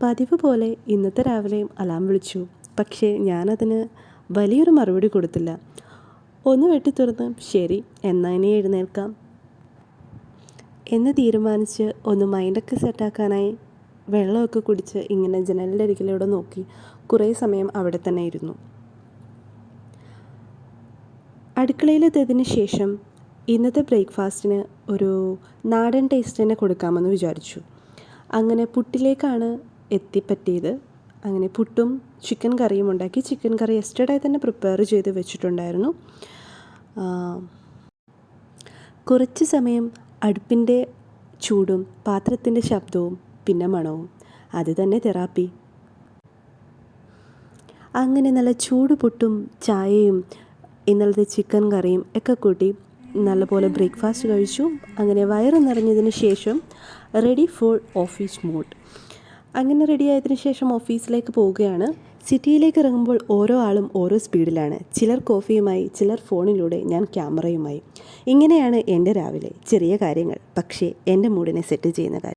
പതിവ് പോലെ ഇന്നത്തെ രാവിലെയും അലാം വിളിച്ചു. പക്ഷേ ഞാനതിന് വലിയൊരു മറുപടി കൊടുത്തില്ല. ഒന്ന് വെട്ടിത്തുറന്ന് ശരി എന്നാൽ ഇനി എഴുന്നേൽക്കാം എന്ന് തീരുമാനിച്ച് ഒന്ന് മൈൻഡൊക്കെ സെറ്റാക്കാനായി വെള്ളമൊക്കെ കുടിച്ച് ഇങ്ങനെ ജനലിൻ്റെ അരികിലൂടെ നോക്കി കുറേ സമയം അവിടെ തന്നെ ഇരുന്നു. അടുക്കളയിലെത്തിയതിന് ശേഷം ഇന്നത്തെ ബ്രേക്ക്ഫാസ്റ്റിന് ഒരു നാടൻ ടേസ്റ്റ് തന്നെ കൊടുക്കാമെന്ന് വിചാരിച്ചു. അങ്ങനെ പുട്ടിലേക്കാണ് എത്തിപ്പറ്റിയത്. അങ്ങനെ പുട്ടും ചിക്കൻ കറിയും ഉണ്ടാക്കി. ചിക്കൻ കറി യെസ്റ്റർഡേ തന്നെ പ്രിപ്പയർ ചെയ്ത് വെച്ചിട്ടുണ്ടായിരുന്നു. കുറച്ച് സമയം അടുപ്പിൻ്റെ ചൂടും പാത്രത്തിൻ്റെ ശബ്ദവും പിന്നെ മണവും അത് തന്നെ തെറാപ്പി. അങ്ങനെ നല്ല ചൂട് പുട്ടും ചായയും ഇന്നലത്തെ ചിക്കൻ കറിയും ഒക്കെ കൂട്ടി നല്ലപോലെ ബ്രേക്ക്ഫാസ്റ്റ് കഴിച്ചു. അങ്ങനെ വയറ് നിറഞ്ഞതിന് ശേഷം റെഡി ഫോർ ഓഫീസ് മോഡ്. അങ്ങനെ റെഡി ആയതിനു ശേഷം ഓഫീസിലേക്ക് പോവുകയാണ്. സിറ്റിയിലേക്ക് ഇറങ്ങുമ്പോൾ ഓരോ ആളും ഓരോ സ്പീഡിലാണ്. ചിലർ കോഫിയുമായി, ചിലർ ഫോണിലൂടെ, ഞാൻ ക്യാമറയുമായി. ഇങ്ങനെയാണ് എൻ്റെ രാവിലെ. ചെറിയ കാര്യങ്ങൾ, പക്ഷേ എൻ്റെ മൂഡിനെ സെറ്റ് ചെയ്യുന്ന കാര്യം.